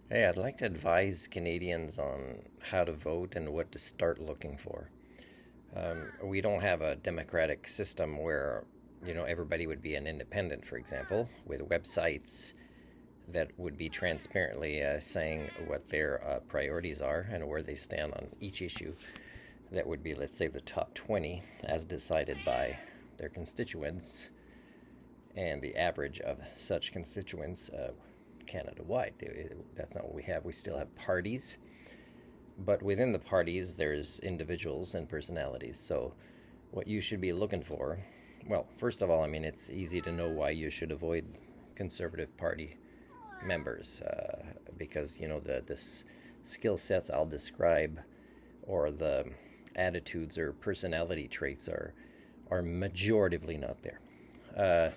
Hey, I'd like to advise Canadians on how to vote and what to start looking for. We don't have a democratic system where, everybody would be an independent, for example, with websites that would be transparently saying what their priorities are and where they stand on each issue. That would be, let's say, the top 20 as decided by their constituents and the average of such constituents Canada wide. That's not what we have. We still have parties, but within the parties, there's individuals and personalities. So, what you should be looking for, well, first of all, I mean, it's easy to know why you should avoid Conservative Party members because, the skill sets I'll describe or the attitudes or personality traits are majoritively not there. Uh,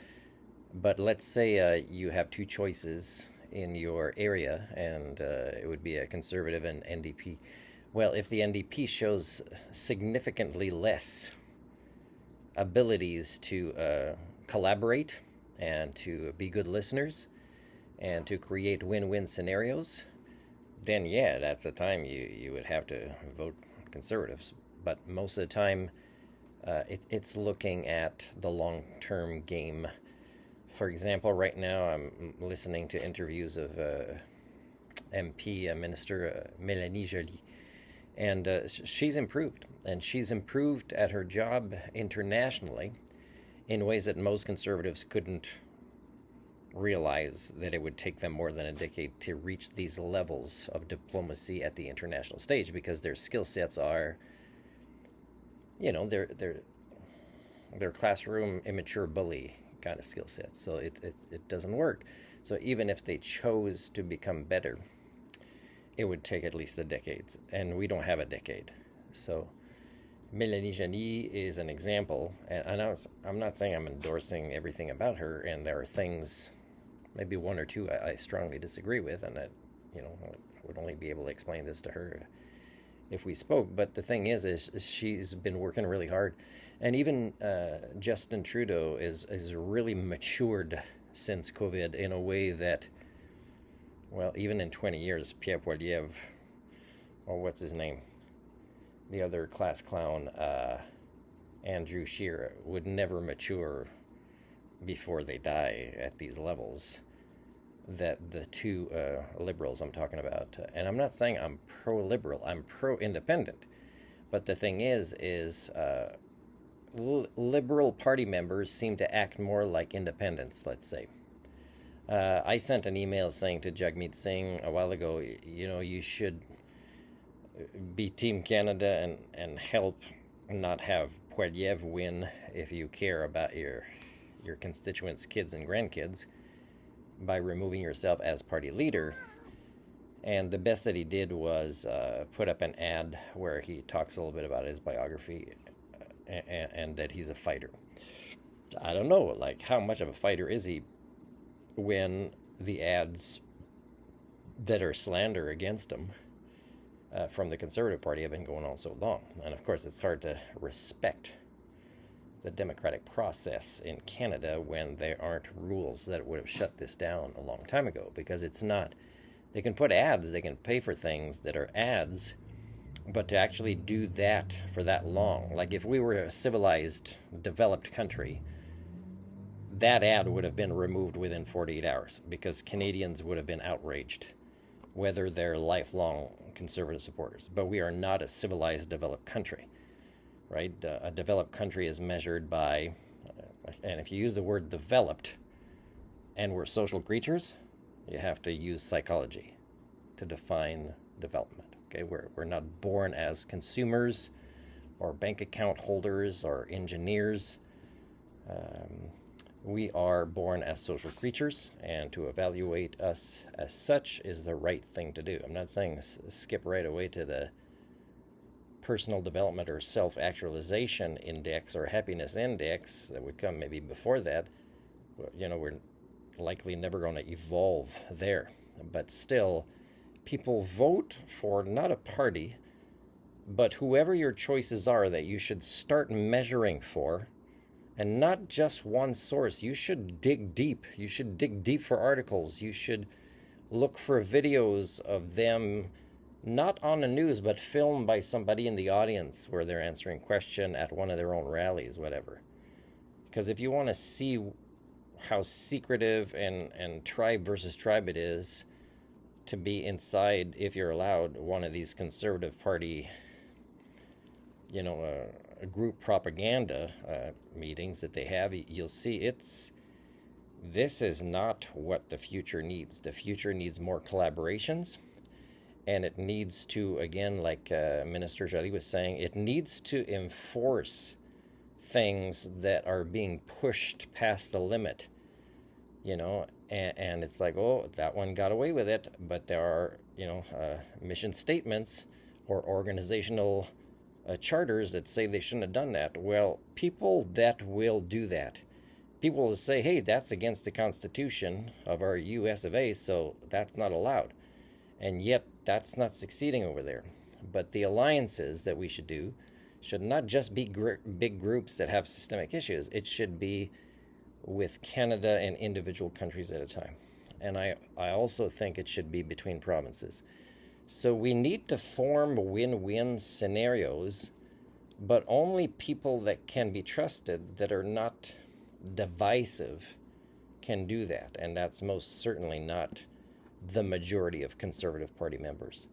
but let's say you have two choices in your area, and it would be a conservative and NDP. Well, if the NDP shows significantly less abilities to collaborate and to be good listeners and to create win-win scenarios, then yeah, that's the time you would have to vote conservatives. But most of the time, it's looking at the long-term game. For example, right now I'm listening to interviews of MP Minister Mélanie Joly, and she's improved, and she's improved at her job internationally in ways that most conservatives couldn't realize that it would take them more than a decade to reach these levels of diplomacy at the international stage because their skill sets are, they're classroom immature bully kind of skill sets. So it doesn't work. So even if they chose to become better, it would take at least a decade, and we don't have a decade. So Melanie Joly is an example, and I'm not saying I'm endorsing everything about her, and there are things, maybe one or two, I strongly disagree with, and that, I would only be able to explain this to her if we spoke. But the thing is she's been working really hard, and even Justin Trudeau is really matured since COVID in a way that, well, even in 20 years, Pierre Poilievre, or what's his name, the other class clown, Andrew Scheer, would never mature before they die at these levels that the two liberals I'm talking about, and I'm not saying I'm pro-liberal, I'm pro-independent, but the thing is liberal party members seem to act more like independents, let's say. I sent an email saying to Jagmeet Singh a while ago, you should be Team Canada and help not have Poilievre win if you care about your constituents' kids and grandkids by removing yourself as party leader. And the best that he did was put up an ad where he talks a little bit about his biography and that he's a fighter. I don't know, like, how much of a fighter is he when the ads that are slander against him from the Conservative Party have been going on so long? And of course, it's hard to respect the democratic process in Canada when there aren't rules that would have shut this down a long time ago, because it's not, they can put ads, they can pay for things that are ads, but to actually do that for that long, like if we were a civilized, developed country, that ad would have been removed within 48 hours because Canadians would have been outraged, whether they're lifelong conservative supporters. But we are not a civilized, developed country, right? A developed country is measured by, and if you use the word developed and we're social creatures, you have to use psychology to define development. Okay, we're not born as consumers or bank account holders or engineers. We are born as social creatures, and to evaluate us as such is the right thing to do. I'm not saying skip right away to the personal development or self-actualization index or happiness index that would come maybe before that. We're likely never going to evolve there. But still, people vote for not a party, but whoever your choices are that you should start measuring for, and not just one source. You should dig deep. You should dig deep for articles. You should look for videos of them not on the news but filmed by somebody in the audience where they're answering question at one of their own rallies, whatever. Because if you want to see how secretive and tribe versus tribe it is to be inside, if you're allowed, one of these conservative party, group propaganda meetings that they have, you'll see this is not what the future needs. The future needs more collaborations, and it needs to, again, like Minister Joly was saying, it needs to enforce things that are being pushed past the limit, and it's like, oh, that one got away with it, but there are, mission statements or organizational charters that say they shouldn't have done that. Well, people that will do that, people will say, hey, that's against the Constitution of our US of A, so that's not allowed. And yet that's not succeeding over there. But the alliances that we should do should not just be big groups that have systemic issues. It should be with Canada and individual countries at a time. And I also think it should be between provinces. So we need to form win-win scenarios, but only people that can be trusted, that are not divisive, can do that. And that's most certainly not the majority of Conservative Party members.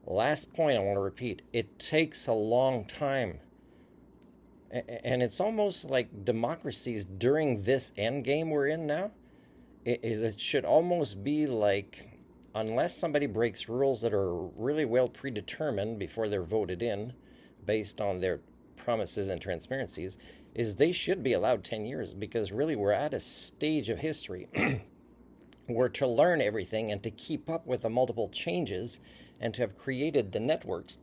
Last point I want to repeat, it takes a long time. And it's almost like democracies during this end game we're in now, it should almost be like, unless somebody breaks rules that are really well predetermined before they're voted in based on their promises and transparencies, is they should be allowed 10 years, because really we're at a stage of history where to learn everything and to keep up with the multiple changes and to have created the networks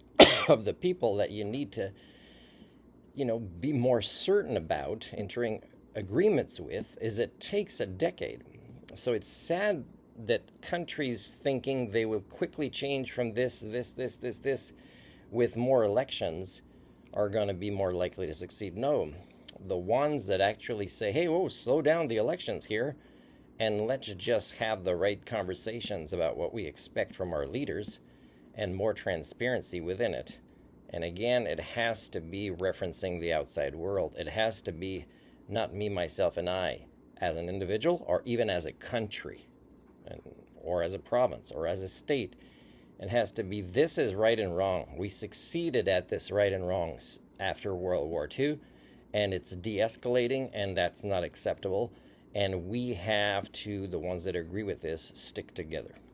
of the people that you need to, be more certain about entering agreements with, is it takes a decade. So it's sad that countries thinking they will quickly change from this with more elections are going to be more likely to succeed. No, the ones that actually say, hey, whoa, slow down the elections here, and let's just have the right conversations about what we expect from our leaders and more transparency within it. And again, it has to be referencing the outside world. It has to be not me, myself, and I as an individual, or even as a country, or as a province, or as a state. It has to be, this is right and wrong. We succeeded at this right and wrong after World War II, and it's de-escalating, and that's not acceptable. And we have to, the ones that agree with this, stick together.